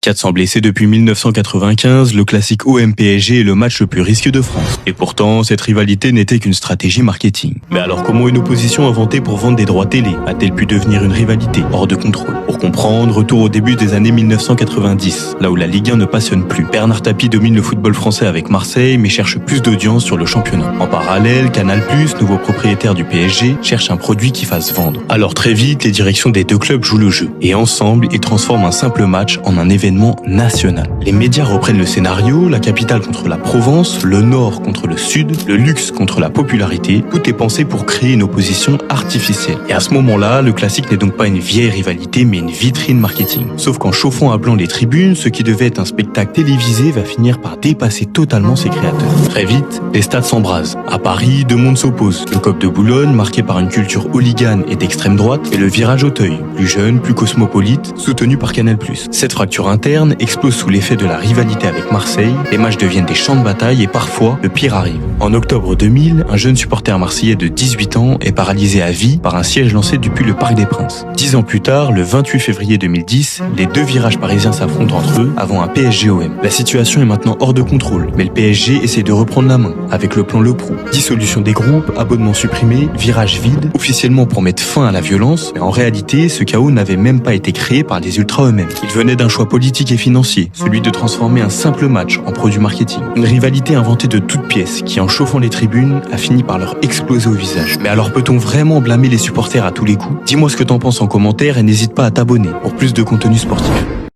400 blessés depuis 1995, le classique OM-PSG est le match le plus risqué de France. Et pourtant, cette rivalité n'était qu'une stratégie marketing. Mais alors comment une opposition inventée pour vendre des droits télé a-t-elle pu devenir une rivalité hors de contrôle? Pour comprendre, retour au début des années 1990, là où la Ligue 1 ne passionne plus. Bernard Tapie domine le football français avec Marseille, mais cherche plus d'audience sur le championnat. En parallèle, Canal+, nouveau propriétaire du PSG, cherche un produit qui fasse vendre. Alors très vite, les directions des deux clubs jouent le jeu. Et ensemble, ils transforment un simple match en un événement national. Les médias reprennent le scénario, la capitale contre la Provence, le nord contre le sud, le luxe contre la popularité. Tout est pensé pour créer une opposition artificielle. Et à ce moment-là, le classique n'est donc pas une vieille rivalité, mais une vitrine marketing. Sauf qu'en chauffant à blanc les tribunes, ce qui devait être un spectacle télévisé va finir par dépasser totalement ses créateurs. Très vite, les stades s'embrasent. À Paris, deux mondes s'opposent. Le COP de Boulogne, marqué par une culture hooligan et d'extrême droite, et le virage Auteuil, plus jeune, plus cosmopolite, soutenu par Canal+. Cette fracture interne explose sous l'effet de la rivalité avec Marseille, les matchs deviennent des champs de bataille et parfois, le pire arrive. En octobre 2000, un jeune supporter marseillais de 18 ans est paralysé à vie par un siège lancé depuis le Parc des Princes. 10 ans plus tard, le 28 février 2010, les deux virages parisiens s'affrontent entre eux avant un PSG-OM. La situation est maintenant hors de contrôle, mais le PSG essaie de reprendre la main avec le plan Leproux. Dissolution des groupes, abonnements supprimés, virage vide, officiellement pour mettre fin à la violence, mais en réalité, ce chaos n'avait même pas été créé par les ultras eux-mêmes. Il venait d'un choix politique et financier, celui de transformer un simple match en produit marketing. Une rivalité inventée de toutes pièces qui, en chauffant les tribunes, a fini par leur exploser au visage. Mais alors peut-on vraiment blâmer les supporters à tous les coups? Dis-moi ce que t'en penses en commentaire et n'hésite pas à t'abonner pour plus de contenu sportif.